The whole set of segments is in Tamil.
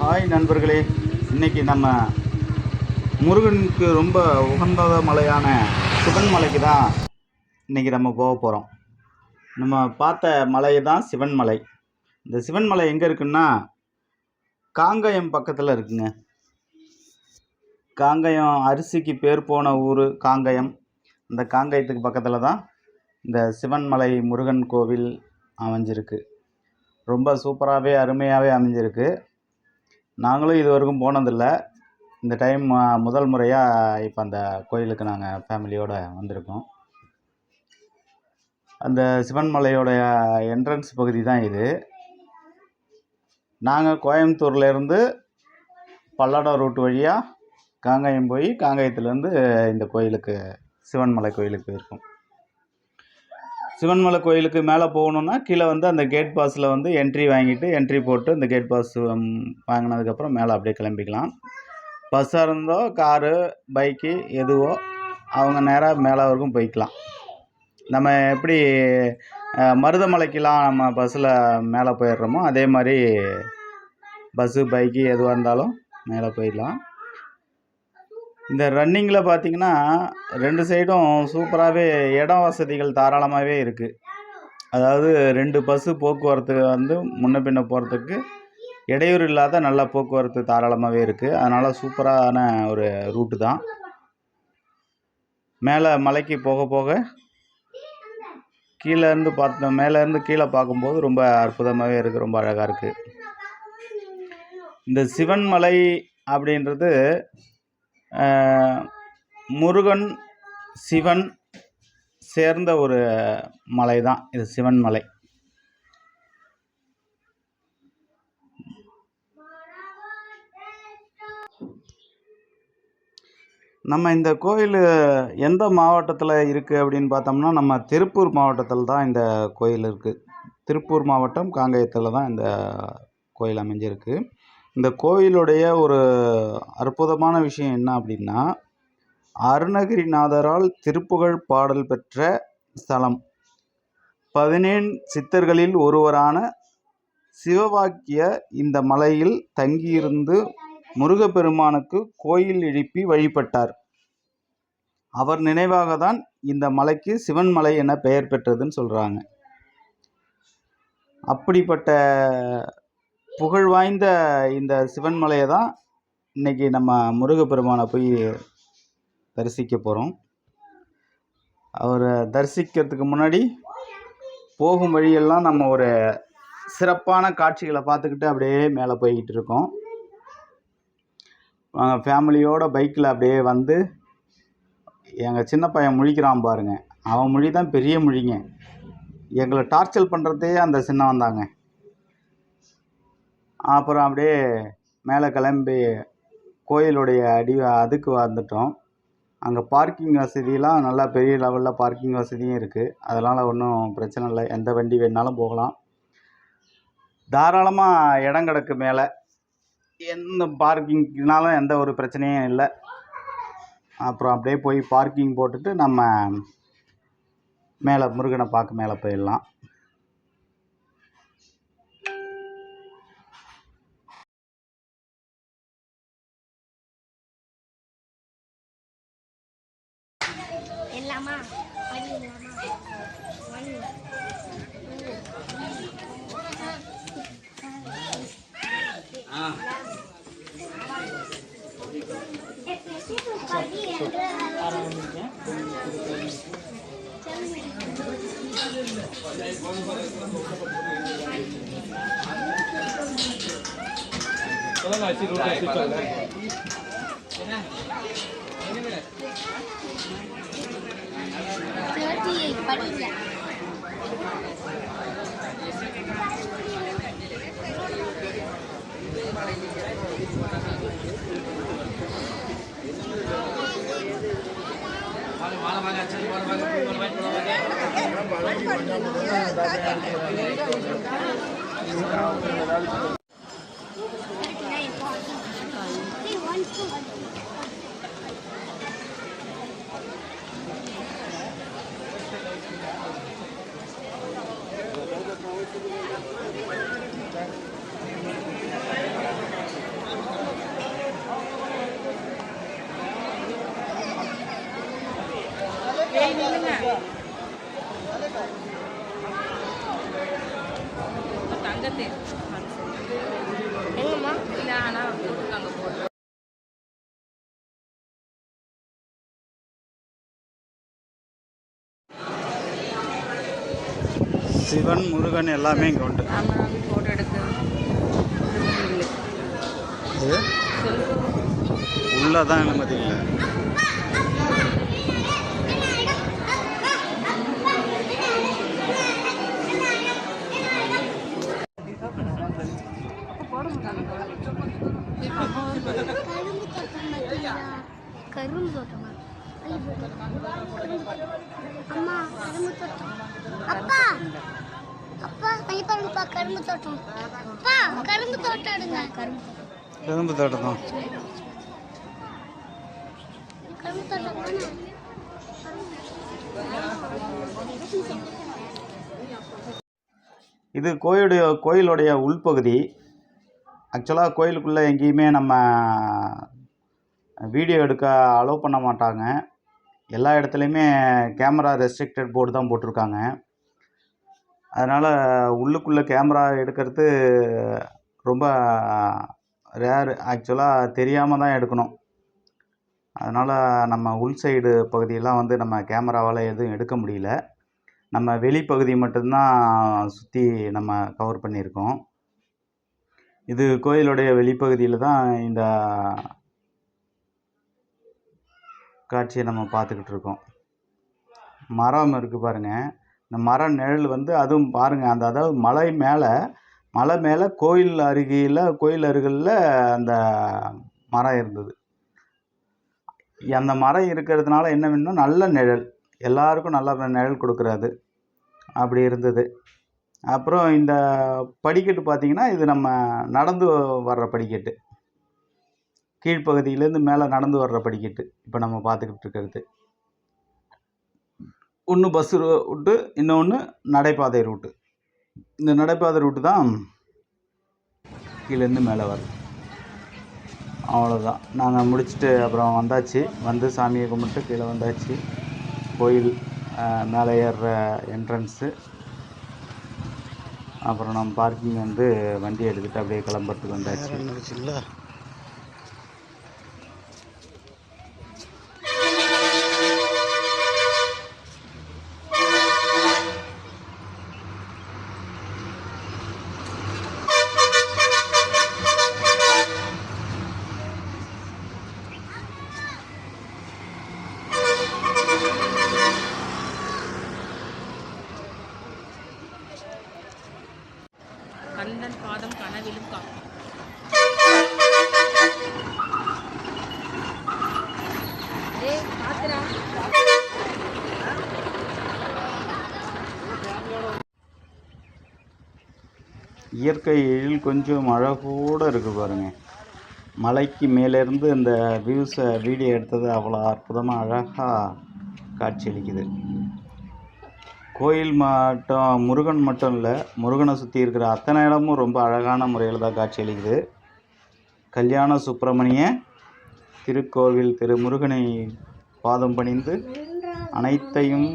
ஹாய் நண்பர்களே, இன்றைக்கி நம்ம முருகனுக்கு ரொம்ப உகந்த மலையான சிவன் மலைக்கு தான் இன்றைக்கி நம்ம போக போகிறோம். நம்ம பார்த்த மலை தான் சிவன் மலை. இந்த சிவன் மலை எங்கே இருக்குன்னா காங்கயம் பக்கத்தில் இருக்குங்க. காங்கயம் அரிசிக்கு பேர் போன ஊர் காங்கயம். இந்த காங்கயத்துக்கு பக்கத்தில் தான் இந்த சிவன் மலை முருகன் கோவில் அமைஞ்சிருக்கு. ரொம்ப சூப்பராகவே அருமையாகவே அமைஞ்சிருக்கு. நாங்களும் இது வரைக்கும் போனதில்லை. இந்த டைம் முதல் முறையாக இப்போ அந்த கோயிலுக்கு நாங்கள் ஃபேமிலியோடு வந்திருக்கோம். அந்த சிவன் மலையோடைய என்ட்ரன்ஸ் பகுதி தான் இது. நாங்கள் கோயம்புத்தூர்லேருந்து பல்லடம் ரூட் வழியாக காங்கயம் போய் காங்கயத்துலேருந்து இந்த கோயிலுக்கு சிவன்மலை கோயிலுக்கு போயிருக்கோம். சிவன்மலை கோயிலுக்கு மேலே போகணுன்னா கீழே அந்த கேட் பாஸில் என்ட்ரி வாங்கிட்டு என்ட்ரி போட்டு இந்த கேட் பாஸ் வாங்கினதுக்கப்புறம் மேலே அப்படியே கிளம்பிக்கலாம். பஸ்ஸாக இருந்தோ காரு பைக்கு எதுவோ அவங்க நேராக மேலே வரைக்கும் போய்க்கலாம். நம்ம எப்படி மருதமலைக்கெலாம் நம்ம பஸ்ஸில் மேலே போயிடுறோமோ அதே மாதிரி பஸ்ஸு பைக்கு எதுவாக இருந்தாலும் மேலே போயிடலாம். இந்த ரன்னிங்கில் பார்த்திங்கன்னா 2 சைடும் சூப்பராகவே இடம் வசதிகள் தாராளமாகவே இருக்குது. அதாவது 2 பஸ்ஸு போக்குவரத்து முன்ன பின்ன போகிறதுக்கு இடையூறு இல்லாத நல்ல போக்குவரத்து தாராளமாகவே இருக்குது. அதனால் சூப்பரான ஒரு ரூட்டு தான். மேலே மலைக்கு போக போக கீழேருந்து மேலேருந்து கீழே பார்க்கும்போது ரொம்ப அற்புதமாகவே இருக்குது, ரொம்ப அழகாக இருக்குது. இந்த சிவன் மலை அப்படின்றது முருகன் சிவன் சேர்ந்த ஒரு மலை தான் இது சிவன் மலை. நம்ம இந்த கோயில் எந்த மாவட்டத்தில் இருக்குது அப்படின்னு பார்த்தோம்னா நம்ம திருப்பூர் மாவட்டத்தில் தான் இந்த கோயில் இருக்குது. திருப்பூர் மாவட்டம் காங்கயத்தில் தான் இந்த கோயில் அமைஞ்சிருக்கு. இந்த கோயிலுடைய ஒரு அற்புதமான விஷயம் என்ன அப்படின்னா, அருணகிரிநாதரால் திருப்புகழ் பாடல் பெற்ற ஸ்தலம். 17 சித்தர்களில் ஒருவரான சிவவாக்கிய இந்த மலையில் தங்கியிருந்து முருகப்பெருமானுக்கு கோயில் எழுப்பி வழிபட்டார். அவர் நினைவாக தான் இந்த மலைக்கு சிவன் மலை என பெயர் பெற்றதுன்னு சொல்கிறாங்க. அப்படிப்பட்ட புகழ் வாய்ந்த இந்த சிவன் மலையை தான் இன்றைக்கி நம்ம முருகப்பெருமானை போய் தரிசிக்க போகிறோம். அவரை தரிசிக்கிறதுக்கு முன்னாடி போகும் வழியெல்லாம் நம்ம ஒரு சிறப்பான காட்சிகளை பார்த்துக்கிட்டு அப்படியே மேலே போய்கிட்டு இருக்கோம். ஃபேமிலியோட பைக்கில் அப்படியே எங்கள் சின்ன பையன் முழிக்கிறான் பாருங்க. அவன் மொழி தான் பெரிய மொழிங்க. எங்களை டார்ச்சர் பண்ணுறதே அந்த சின்னவன் தாங்க. அப்புறம் அப்படியே மேலே கிளம்பி கோயிலுடைய அதுக்கு வந்துட்டோம். அங்கே பார்க்கிங் வசதியெலாம் நல்லா பெரிய லெவலில் பார்க்கிங் வசதியும் இருக்குது. அதனால் ஒன்றும் பிரச்சனை இல்லை, எந்த வண்டி வேணாலும் போகலாம். தாராளமாக இடம் கிடக்கு மேலே, எந்த பார்க்கிங்னாலும் எந்த ஒரு பிரச்சனையும் இல்லை. அப்புறம் அப்படியே போய் பார்க்கிங் போட்டுட்டு நம்ம மேலே முருகனை பார்க்க மேலே போயிடலாம். சிவன் முருகன் எல்லாமே இங்கே உண்டு. உள்ளதான் அனுமதி இல்லை. கரும்பு தோட்டமா? அம்மா கரும்பு தோட்டம். அப்பா அப்பா கை பாருங்கப்பா, கரும்பு தோட்டம். அப்பா கரும்பு தோட்டம் எடுங்க. கரும்பு தோட்டம் தான். கரும்பு தோட்டம். இது கோயிலுடைய உள்பகுதி. ஆக்சுவலாக கோயிலுக்குள்ளே எங்கேயுமே நம்ம வீடியோ எடுக்க அலோவ் பண்ண மாட்டாங்க. எல்லா இடத்துலையுமே கேமரா ரெஸ்ட்ரிக்டட் போர்டு தான் போட்டிருக்காங்க. அதனால் உள்ளுக்குள்ளே கேமரா எடுக்கிறது ரொம்ப ரேரு. ஆக்சுவலாக தெரியாமல் தான் எடுக்கணும். அதனால் நம்ம உள் சைடு பகுதியெல்லாம் வந்து நம்ம கேமராவால் எதுவும் எடுக்க முடியல. நம்ம வெளிப்பகுதி மட்டும்தான் சுற்றி நம்ம கவர் பண்ணியிருக்கோம். இது கோயிலுடைய வெளிப்பகுதியில் தான் இந்த காட்சியை நம்ம பார்த்துக்கிட்டு இருக்கோம். மரம் இருக்குது பாருங்கள். இந்த மர நிழல் வந்து அதுவும் பாருங்கள், அதாவது மலை மேலே கோயில் அருகில் அந்த மரம் இருந்தது. அந்த மரம் இருக்கிறதுனால என்ன வேணும்னா நல்ல நிழல், எல்லாருக்கும் நல்ல நிழல் கொடுக்குறாது. அப்படி இருந்தது. அப்புறம் இந்த படிக்கட்டு பார்த்திங்கன்னா, இது நம்ம நடந்து வர்ற படிக்கட்டு. கீழ்ப்பகுதியிலேருந்து மேலே நடந்து வர்ற படிக்கட்டு இப்போ நம்ம பார்த்துக்கிட்டு இருக்கிறது. ஒன்று பஸ்ஸு ரூட்டு, இன்னொன்று நடைபாதை ரூட்டு. இந்த நடைபாதை ரூட்டு தான் கீழேருந்து மேலே வரும். அவ்வளோதான். நாங்கள் முடிச்சுட்டு அப்புறம் வந்தாச்சு. வந்து சாமியை கும்பிட்டு கீழே வந்தாச்சு. கோயில் மேலே ஏறுற என்ட்ரன்ஸு. அப்புறம் நம்ம பார்க்கிங் வந்து வண்டி எடுத்துகிட்டு அப்படியே கிளம்புறதுக்கு வந்தாச்சு. கந்தன் பாதம் கனவிலும் காக்கும். இயற்கை எழில் கொஞ்சம் அழகோடு இருக்குது பாருங்கள். மலைக்கு மேலேருந்து இந்த வியூஸை வீடியோ எடுத்தது அவ்வளோ அற்புதமாக அழகாக காட்சியளிக்குது. கோயில் மட்டும் முருகன் மட்டும் இல்லை, முருகனை சுற்றி இருக்கிற அத்தனை இடமும் ரொம்ப அழகான முறையில் தான் காட்சியளிக்குது. கல்யாண சுப்பிரமணிய திருக்கோவில் திரு முருகனை பாதம் பணிந்து அனைத்தையும்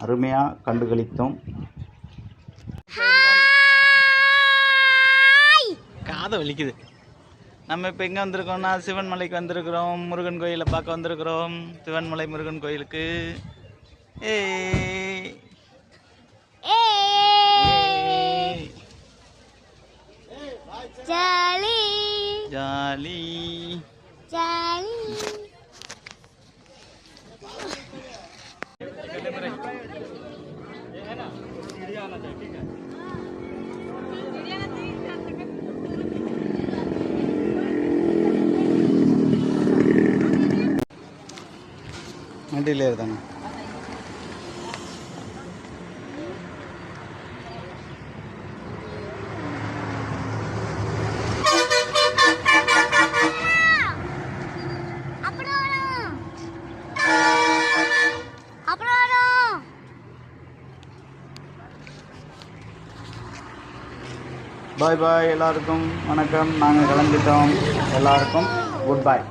அருமையாக கண்டுகளித்தோம். காதை வலிக்குது. நம்ம இப்போ எங்கே வந்திருக்கோம்னா சிவன்மலைக்கு வந்திருக்கிறோம். முருகன் கோயிலை பார்க்க வந்திருக்கிறோம். சிவன்மலை முருகன் கோயிலுக்கு. Jolly jolly jolly. வண்டியில் ஏறுதாங்க. பாய் பாய் எல்லாருக்கும் வணக்கம். நாங்கள் கிளம்பிட்டோம். எல்லாருக்கும் குட் பாய்.